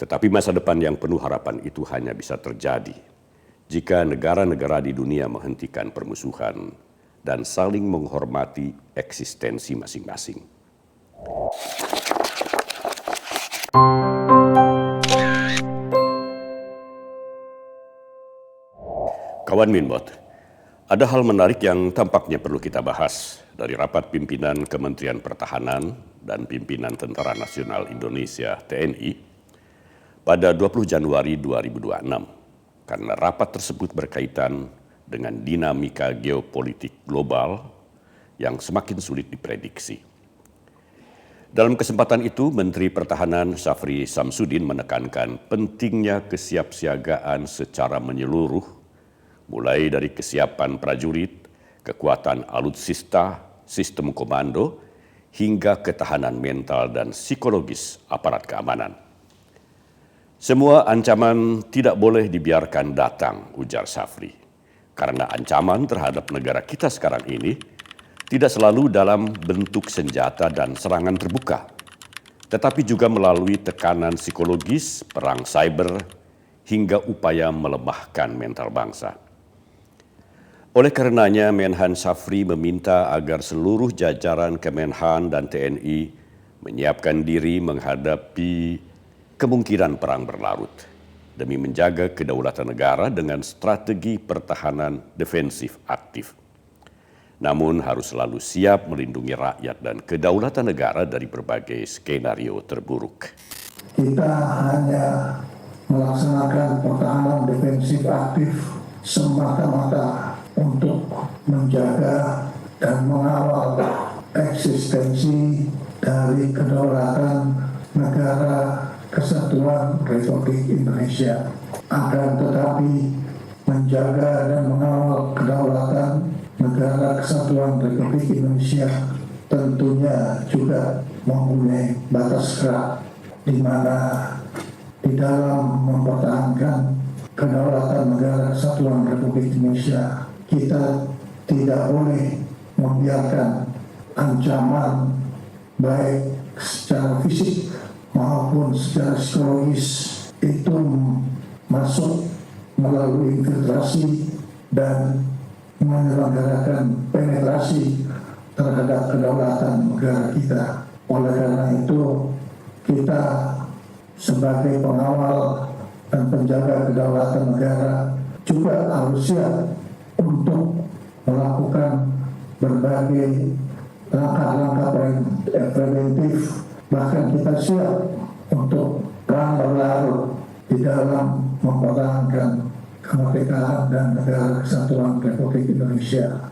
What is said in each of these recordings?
Tetapi masa depan yang penuh harapan itu hanya bisa terjadi jika negara-negara di dunia menghentikan permusuhan dan saling menghormati eksistensi masing-masing. Kawan Minmot, ada hal menarik yang tampaknya perlu kita bahas dari rapat pimpinan Kementerian Pertahanan dan pimpinan Tentara Nasional Indonesia (TNI) pada 20 Januari 2026, karena rapat tersebut berkaitan dengan dinamika geopolitik global yang semakin sulit diprediksi. Dalam kesempatan itu, Menteri Pertahanan Syafri Samsudin menekankan pentingnya kesiapsiagaan secara menyeluruh, mulai dari kesiapan prajurit, kekuatan alutsista, sistem komando, hingga ketahanan mental dan psikologis aparat keamanan. Semua ancaman tidak boleh dibiarkan datang, ujar Syafri, karena ancaman terhadap negara kita sekarang ini tidak selalu dalam bentuk senjata dan serangan terbuka, tetapi juga melalui tekanan psikologis, perang cyber, hingga upaya melemahkan mental bangsa. Oleh karenanya, Menhan Syafri meminta agar seluruh jajaran Kemenhan dan TNI menyiapkan diri menghadapi kemungkinan perang berlarut demi menjaga kedaulatan negara dengan strategi pertahanan defensif aktif. Namun harus selalu siap melindungi rakyat dan kedaulatan negara dari berbagai skenario terburuk. Kita hanya melaksanakan pertahanan defensif aktif semata-mata untuk menjaga dan mengawal eksistensi dari kedaulatan negara Kesatuan Republik Indonesia. Akan tetapi menjaga dan mengawal kedaulatan negara Kesatuan Republik Indonesia tentunya juga mempunyai batas gerak, di mana di dalam mempertahankan kedaulatan negara Kesatuan Republik Indonesia, kita tidak boleh membiarkan ancaman baik secara fisik maupun secara psikologis itu masuk melalui infiltrasi dan menyelenggarakan penetrasi terhadap kedaulatan negara kita. Oleh karena itu, kita sebagai pengawal dan penjaga kedaulatan negara juga harus siap untuk melakukan berbagai langkah-langkah preventif. Bahkan kita siap untuk perang berlarut di dalam mempertahankan kemerdekaan dan negara Kesatuan Republik Indonesia.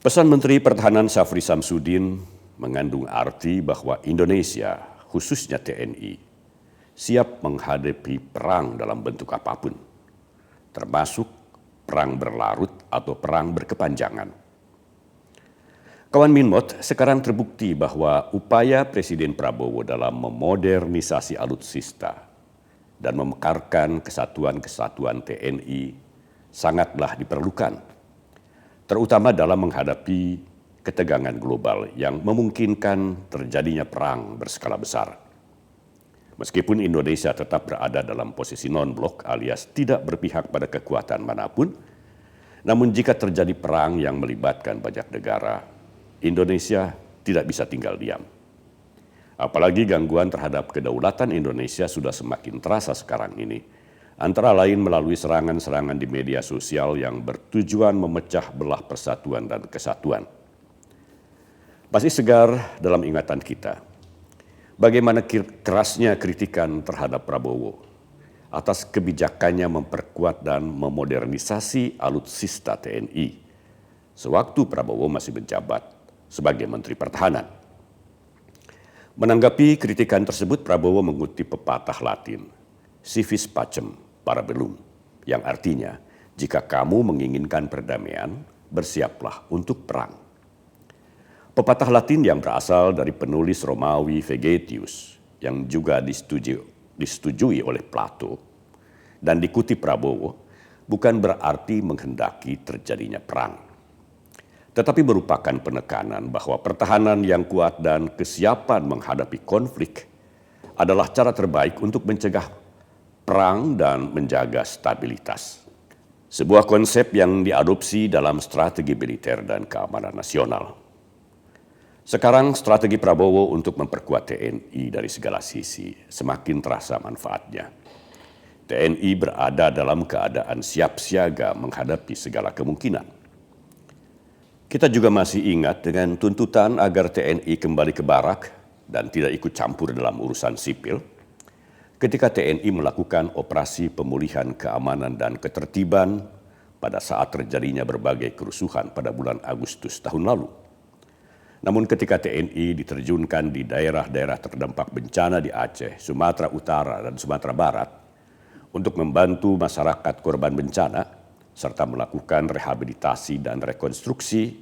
Pesan Menteri Pertahanan Syafri Samsudin mengandung arti bahwa Indonesia, khususnya TNI, siap menghadapi perang dalam bentuk apapun, termasuk perang berlarut atau perang berkepanjangan. Kawan Minmot, sekarang terbukti bahwa upaya Presiden Prabowo dalam memodernisasi alutsista dan memekarkan kesatuan-kesatuan TNI sangatlah diperlukan, terutama dalam menghadapi ketegangan global yang memungkinkan terjadinya perang berskala besar. Meskipun Indonesia tetap berada dalam posisi non-blok alias tidak berpihak pada kekuatan manapun, namun jika terjadi perang yang melibatkan banyak negara, Indonesia tidak bisa tinggal diam. Apalagi gangguan terhadap kedaulatan Indonesia sudah semakin terasa sekarang ini, antara lain melalui serangan-serangan di media sosial yang bertujuan memecah belah persatuan dan kesatuan. Masih segar dalam ingatan kita, bagaimana kerasnya kritikan terhadap Prabowo atas kebijakannya memperkuat dan memodernisasi alutsista TNI sewaktu Prabowo masih menjabat sebagai Menteri Pertahanan. Menanggapi kritikan tersebut, Prabowo mengutip pepatah Latin, "Si vis pacem, para bellum", yang artinya, jika kamu menginginkan perdamaian, bersiaplah untuk perang. Pepatah Latin yang berasal dari penulis Romawi Vegetius, yang juga disetujui oleh Plato, dan dikutip Prabowo, bukan berarti menghendaki terjadinya perang, tetapi merupakan penekanan bahwa pertahanan yang kuat dan kesiapan menghadapi konflik adalah cara terbaik untuk mencegah perang dan menjaga stabilitas. Sebuah konsep yang diadopsi dalam strategi militer dan keamanan nasional. Sekarang strategi Prabowo untuk memperkuat TNI dari segala sisi semakin terasa manfaatnya. TNI berada dalam keadaan siap siaga menghadapi segala kemungkinan. Kita juga masih ingat dengan tuntutan agar TNI kembali ke barak dan tidak ikut campur dalam urusan sipil ketika TNI melakukan operasi pemulihan keamanan dan ketertiban pada saat terjadinya berbagai kerusuhan pada bulan Agustus tahun lalu. Namun ketika TNI diterjunkan di daerah-daerah terdampak bencana di Aceh, Sumatera Utara, dan Sumatera Barat untuk membantu masyarakat korban bencana serta melakukan rehabilitasi dan rekonstruksi,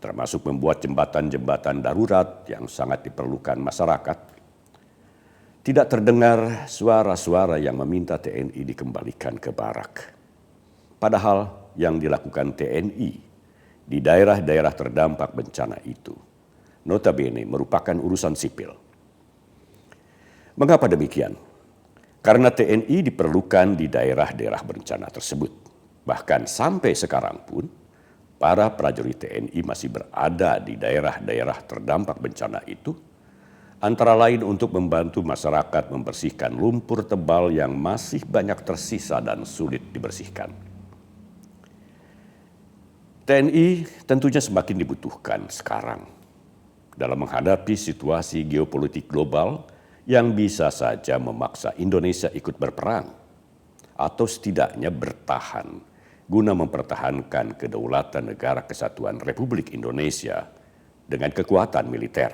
termasuk membuat jembatan-jembatan darurat yang sangat diperlukan masyarakat, tidak terdengar suara-suara yang meminta TNI dikembalikan ke barak. Padahal yang dilakukan TNI di daerah-daerah terdampak bencana itu notabene merupakan urusan sipil. Mengapa demikian? Karena TNI diperlukan di daerah-daerah bencana tersebut. Bahkan sampai sekarang pun, para prajurit TNI masih berada di daerah-daerah terdampak bencana itu, antara lain untuk membantu masyarakat membersihkan lumpur tebal yang masih banyak tersisa dan sulit dibersihkan. TNI tentunya semakin dibutuhkan sekarang dalam menghadapi situasi geopolitik global yang bisa saja memaksa Indonesia ikut berperang atau setidaknya bertahan guna mempertahankan kedaulatan Negara Kesatuan Republik Indonesia dengan kekuatan militer.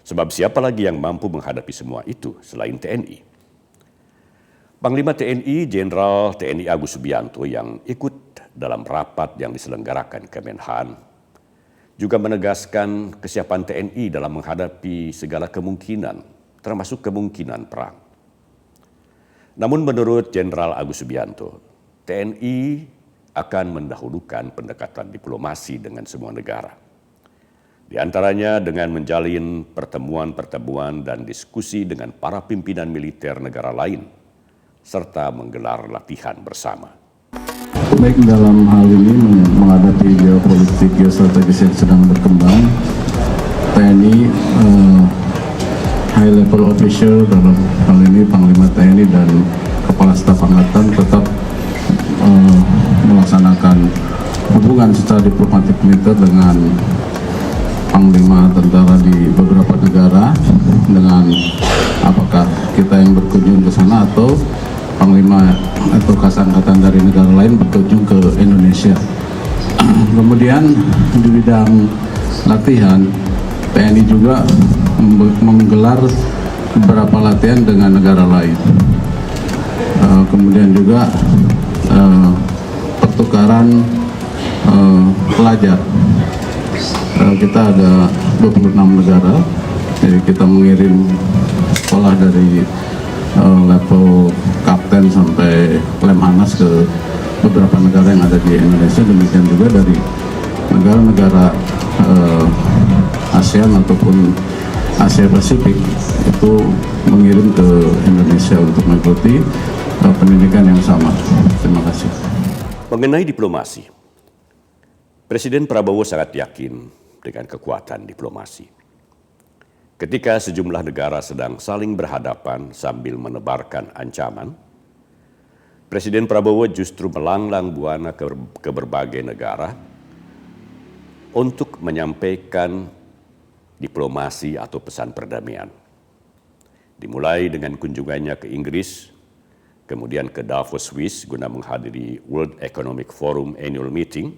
Sebab siapa lagi yang mampu menghadapi semua itu selain TNI? Panglima TNI Jenderal TNI Agus Subianto yang ikut dalam rapat yang diselenggarakan Kemenhan juga menegaskan kesiapan TNI dalam menghadapi segala kemungkinan, termasuk kemungkinan perang. Namun menurut Jenderal Agus Subianto, TNI akan mendahulukan pendekatan diplomasi dengan semua negara. Di antaranya dengan menjalin pertemuan-pertemuan dan diskusi dengan para pimpinan militer negara lain, serta menggelar latihan bersama. Baik dalam hal ini menghadapi geopolitik geostrategis yang sedang berkembang, TNI high level official dalam hal ini Panglima TNI dan Kepala Staf Angkatan tetap melaksanakan hubungan secara diplomatik militer dengan Panglima tentara di beberapa negara, dengan apakah kita yang berkunjung ke sana atau Panglima atau Kas Angkatan dari negara lain berkunjung ke Indonesia. Kemudian di bidang latihan, TNI juga menggelar beberapa latihan dengan negara lain. Kemudian juga pertukaran pelajar. Kita ada 26 negara, jadi kita mengirim sekolah dari level kapten sampai Lemhanas ke beberapa negara yang ada di Indonesia. Demikian juga dari negara-negara ASEAN ataupun Asia Pasifik itu mengirim ke Indonesia untuk mengikuti pendidikan yang sama. Terima kasih. Mengenai diplomasi, Presiden Prabowo sangat yakin dengan kekuatan diplomasi. Ketika sejumlah negara sedang saling berhadapan sambil menebarkan ancaman, Presiden Prabowo justru melanglang buana ke berbagai negara untuk menyampaikan diplomasi atau pesan perdamaian. Dimulai dengan kunjungannya ke Inggris, kemudian ke Davos, Swiss guna menghadiri World Economic Forum Annual Meeting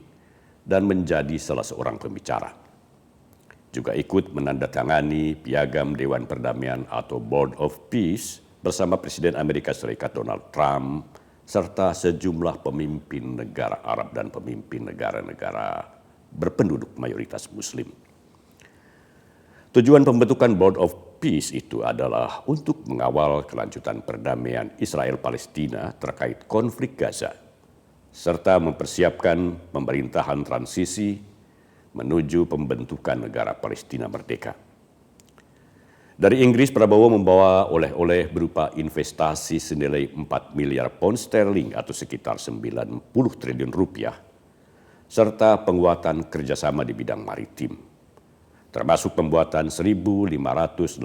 dan menjadi salah seorang pembicara. Juga ikut menandatangani Piagam Dewan Perdamaian atau Board of Peace bersama Presiden Amerika Serikat Donald Trump serta sejumlah pemimpin negara Arab dan pemimpin negara-negara berpenduduk mayoritas Muslim. Tujuan pembentukan Board of Peace itu adalah untuk mengawal kelanjutan perdamaian Israel-Palestina terkait konflik Gaza, serta mempersiapkan pemerintahan transisi menuju pembentukan negara Palestina merdeka. Dari Inggris, Prabowo membawa oleh-oleh berupa investasi senilai 4 miliar pound sterling atau sekitar 90 triliun rupiah, serta penguatan kerjasama di bidang maritim, termasuk pembuatan 1.582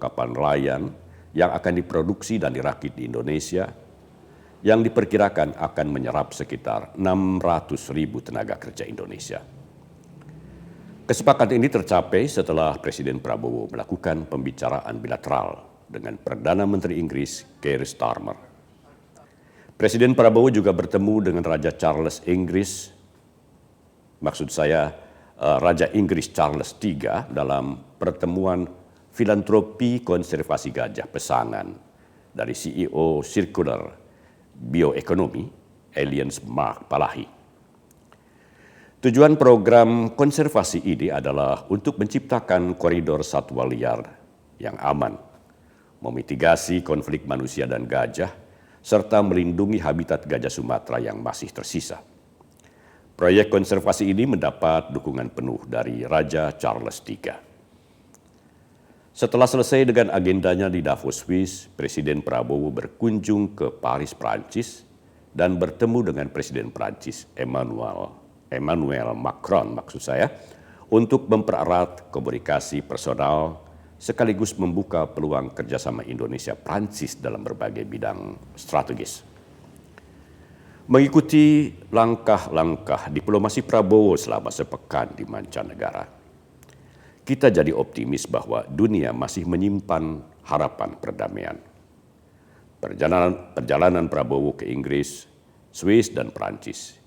kapal nelayan yang akan diproduksi dan dirakit di Indonesia, yang diperkirakan akan menyerap sekitar 600.000 tenaga kerja Indonesia. Kesepakatan ini tercapai setelah Presiden Prabowo melakukan pembicaraan bilateral dengan Perdana Menteri Inggris Keir Starmer. Presiden Prabowo juga bertemu dengan Raja Charles Inggris, Raja Inggris Charles III dalam pertemuan filantropi konservasi gajah pesanan dari CEO Circular Bioeconomy, Alliance Mark Palahi. Tujuan program konservasi ini adalah untuk menciptakan koridor satwa liar yang aman, memitigasi konflik manusia dan gajah, serta melindungi habitat gajah Sumatera yang masih tersisa. Proyek konservasi ini mendapat dukungan penuh dari Raja Charles III. Setelah selesai dengan agendanya di Davos, Swiss, Presiden Prabowo berkunjung ke Paris, Prancis, dan bertemu dengan Presiden Prancis Emmanuel Macron untuk mempererat komunikasi personal sekaligus membuka peluang kerjasama Indonesia-Prancis dalam berbagai bidang strategis. Mengikuti langkah-langkah diplomasi Prabowo selama sepekan di mancanegara, kita jadi optimis bahwa dunia masih menyimpan harapan perdamaian. Perjalanan Prabowo ke Inggris, Swiss, dan Prancis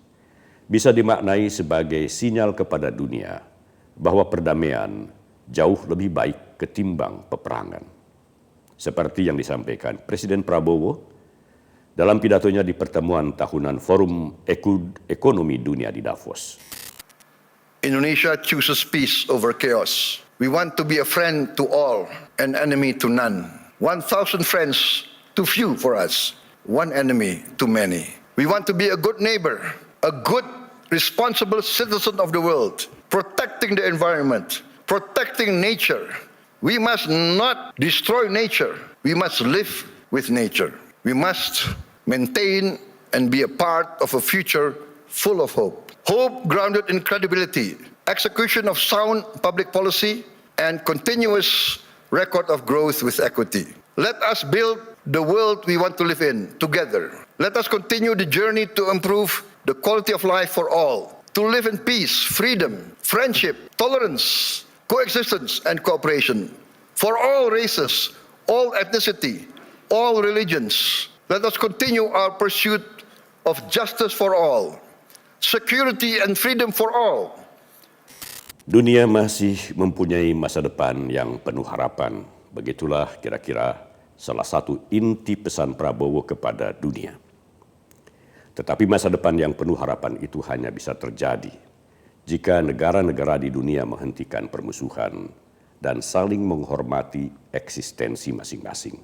bisa dimaknai sebagai sinyal kepada dunia bahwa perdamaian jauh lebih baik ketimbang peperangan. Seperti yang disampaikan Presiden Prabowo dalam pidatonya di pertemuan tahunan Forum Ekonomi Dunia di Davos. Indonesia chooses peace over chaos. We want to be a friend to all, an enemy to none. 1,000 friends too few for us, one enemy too many. We want to be a good neighbor, a good, responsible citizen of the world, protecting the environment, protecting nature. We must not destroy nature. We must live with nature. We must maintain and be a part of a future full of hope. Hope grounded in credibility, execution of sound public policy, and continuous record of growth with equity. Let us build the world we want to live in together. Let us continue the journey to improve the quality of life for all, to live in peace, freedom, friendship, tolerance, coexistence, and cooperation for all races, all ethnicity, all religions. Let us continue our pursuit of justice for all, security and freedom for all. Dunia masih mempunyai masa depan yang penuh harapan. Begitulah kira-kira salah satu inti pesan Prabowo kepada dunia. Tetapi masa depan yang penuh harapan itu hanya bisa terjadi jika negara-negara di dunia menghentikan permusuhan dan saling menghormati eksistensi masing-masing.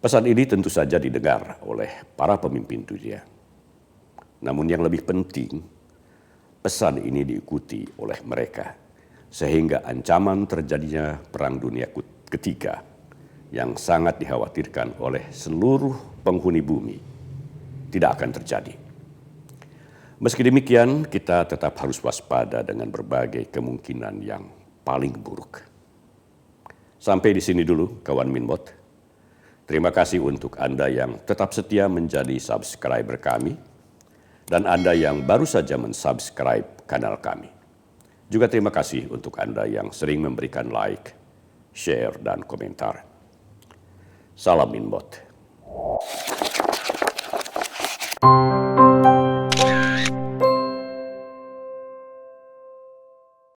Pesan ini tentu saja didengar oleh para pemimpin dunia. Namun yang lebih penting, pesan ini diikuti oleh mereka, sehingga ancaman terjadinya Perang Dunia Ketiga yang sangat dikhawatirkan oleh seluruh penghuni bumi tidak akan terjadi. Meski demikian, kita tetap harus waspada dengan berbagai kemungkinan yang paling buruk. Sampai di sini dulu, kawan Minbot. Terima kasih untuk Anda yang tetap setia menjadi subscriber kami, dan Anda yang baru saja mensubscribe kanal kami. Juga terima kasih untuk Anda yang sering memberikan like, share, dan komentar. Salam Minbot.